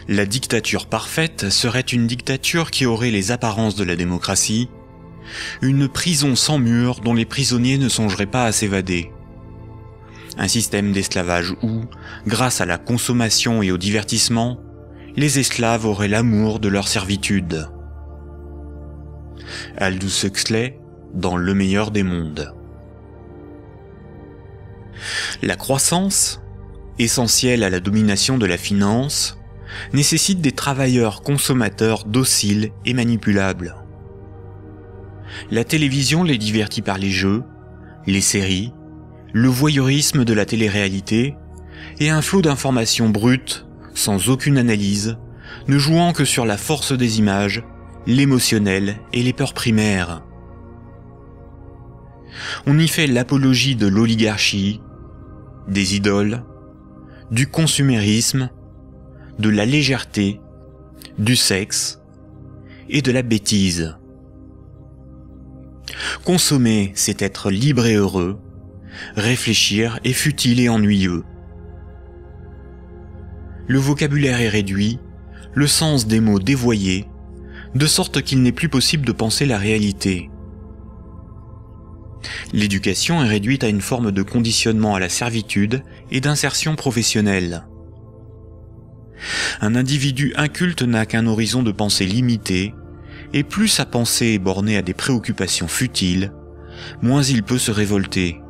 La dictature parfaite serait une dictature qui aurait les apparences de la démocratie, une prison sans murs dont les prisonniers ne songeraient pas à s'évader. Un système d'esclavage où, grâce à la consommation et au divertissement, les esclaves auraient l'amour de leur servitude. Aldous Huxley, dans Le meilleur des mondes. La croissance, essentielle à la domination de la finance, nécessite des travailleurs consommateurs dociles et manipulables. La télévision les divertit par les jeux, les séries, le voyeurisme de la télé-réalité et un flot d'informations brutes, sans aucune analyse, ne jouant que sur la force des images, l'émotionnel et les peurs primaires. On y fait l'apologie de l'oligarchie, des idoles, du consumérisme, de la légèreté, du sexe et de la bêtise. Consommer, c'est être libre et heureux, réfléchir est futile et ennuyeux. Le vocabulaire est réduit, le sens des mots dévoyé, de sorte qu'il n'est plus possible de penser la réalité. L'éducation est réduite à une forme de conditionnement à la servitude et d'insertion professionnelle. Un individu inculte n'a qu'un horizon de pensée limité, et plus sa pensée est bornée à des préoccupations futiles, moins il peut se révolter.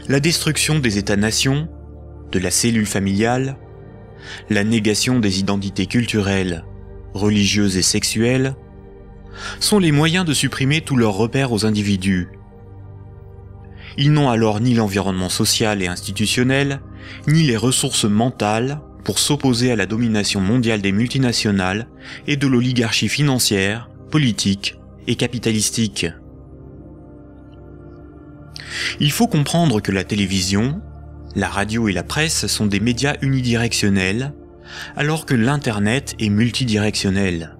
La destruction des États-nations, de la cellule familiale, la négation des identités culturelles, religieuses et sexuelles, sont les moyens de supprimer tous leurs repères aux individus. Ils n'ont alors ni l'environnement social et institutionnel, ni les ressources mentales pour s'opposer à la domination mondiale des multinationales et de l'oligarchie financière, politique et capitalistique. Il faut comprendre que la télévision, la radio et la presse sont des médias unidirectionnels, alors que l'Internet est multidirectionnel.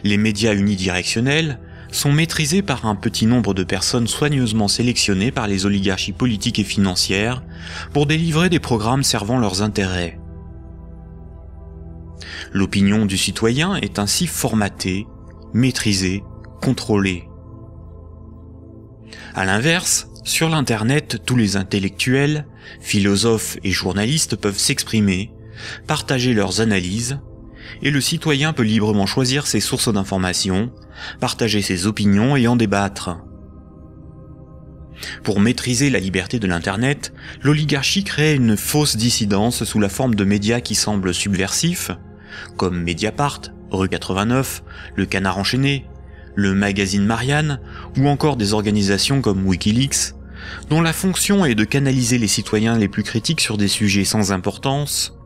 Les médias unidirectionnels sont maîtrisés par un petit nombre de personnes soigneusement sélectionnées par les oligarchies politiques et financières pour délivrer des programmes servant leurs intérêts. L'opinion du citoyen est ainsi formatée, maîtrisée, contrôlée. À l'inverse, sur l'Internet, tous les intellectuels, philosophes et journalistes peuvent s'exprimer, partager leurs analyses, et le citoyen peut librement choisir ses sources d'information, partager ses opinions et en débattre. Pour maîtriser la liberté de l'Internet, l'oligarchie crée une fausse dissidence sous la forme de médias qui semblent subversifs, comme Mediapart, Rue 89, Le Canard enchaîné, le magazine Marianne, ou encore des organisations comme Wikileaks, dont la fonction est de canaliser les citoyens les plus critiques sur des sujets sans importance,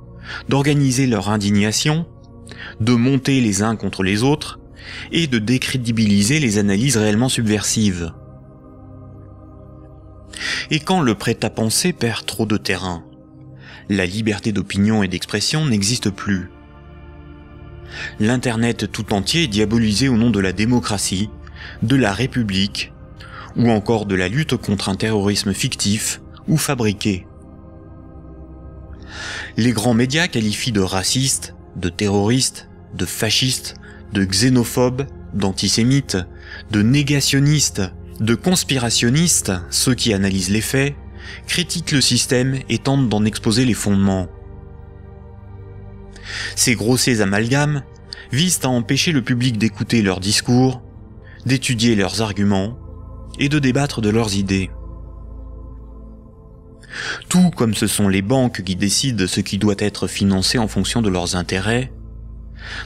d'organiser leur indignation, de monter les uns contre les autres, et de décrédibiliser les analyses réellement subversives. Et quand le prêt-à-penser perd trop de terrain, la liberté d'opinion et d'expression n'existe plus. L'Internet tout entier est diabolisé au nom de la démocratie, de la République, ou encore de la lutte contre un terrorisme fictif ou fabriqué. Les grands médias qualifient de racistes, de terroristes, de fascistes, de xénophobes, d'antisémites, de négationnistes, de conspirationnistes ceux qui analysent les faits, critiquent le système et tentent d'en exposer les fondements. Ces grossiers amalgames visent à empêcher le public d'écouter leurs discours, d'étudier leurs arguments et de débattre de leurs idées. Tout comme ce sont les banques qui décident ce qui doit être financé en fonction de leurs intérêts,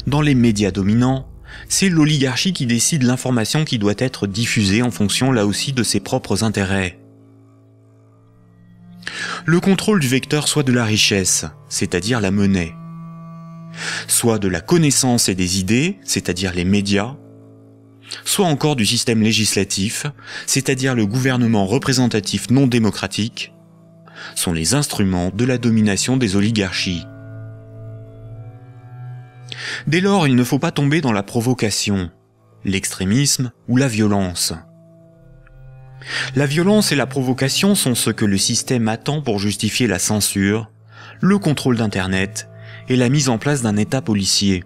dans les médias dominants, c'est l'oligarchie qui décide l'information qui doit être diffusée en fonction là aussi de ses propres intérêts. Le contrôle du vecteur soit de la richesse, c'est-à-dire la monnaie, soit de la connaissance et des idées, c'est-à-dire les médias, soit encore du système législatif, c'est-à-dire le gouvernement représentatif non démocratique, sont les instruments de la domination des oligarchies. Dès lors, il ne faut pas tomber dans la provocation, l'extrémisme ou la violence. La violence et la provocation sont ce que le système attend pour justifier la censure, le contrôle d'Internet et la mise en place d'un État policier.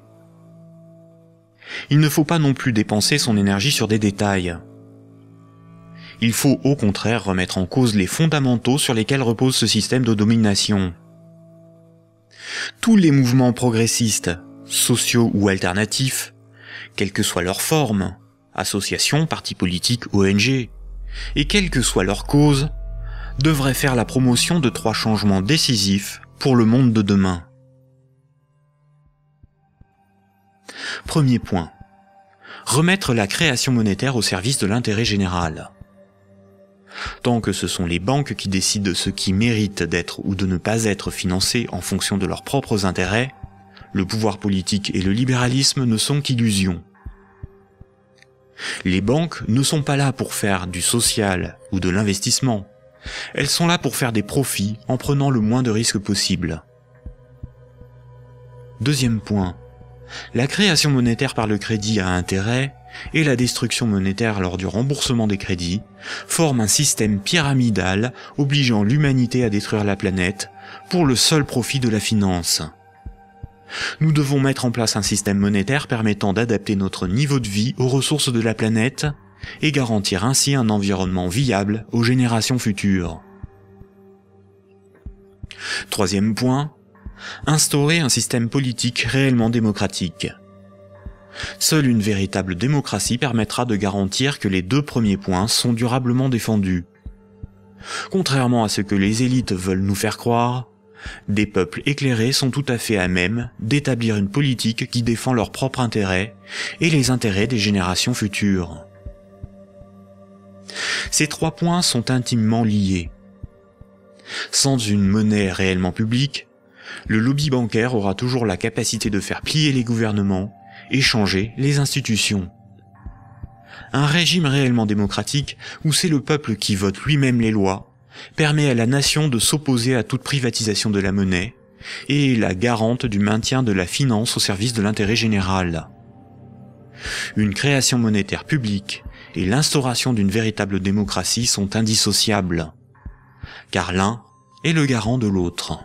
Il ne faut pas non plus dépenser son énergie sur des détails. Il faut au contraire remettre en cause les fondamentaux sur lesquels repose ce système de domination. Tous les mouvements progressistes, sociaux ou alternatifs, quelle que soit leur forme, associations, partis politiques, ONG, et quelle que soit leur cause, devraient faire la promotion de 3 changements décisifs pour le monde de demain. Premier point. Remettre la création monétaire au service de l'intérêt général. Tant que ce sont les banques qui décident de ce qui mérite d'être ou de ne pas être financé en fonction de leurs propres intérêts, le pouvoir politique et le libéralisme ne sont qu'illusions. Les banques ne sont pas là pour faire du social ou de l'investissement. Elles sont là pour faire des profits en prenant le moins de risques possible. Deuxième point. La création monétaire par le crédit à intérêt et la destruction monétaire lors du remboursement des crédits forment un système pyramidal obligeant l'humanité à détruire la planète pour le seul profit de la finance. Nous devons mettre en place un système monétaire permettant d'adapter notre niveau de vie aux ressources de la planète et garantir ainsi un environnement viable aux générations futures. Troisième point. Instaurer un système politique réellement démocratique. Seule une véritable démocratie permettra de garantir que les 2 premiers points sont durablement défendus. Contrairement à ce que les élites veulent nous faire croire, des peuples éclairés sont tout à fait à même d'établir une politique qui défend leurs propres intérêts et les intérêts des générations futures. Ces 3 points sont intimement liés. Sans une monnaie réellement publique, le lobby bancaire aura toujours la capacité de faire plier les gouvernements et changer les institutions. Un régime réellement démocratique, où c'est le peuple qui vote lui-même les lois, permet à la nation de s'opposer à toute privatisation de la monnaie et est la garante du maintien de la finance au service de l'intérêt général. Une création monétaire publique et l'instauration d'une véritable démocratie sont indissociables, car l'un est le garant de l'autre.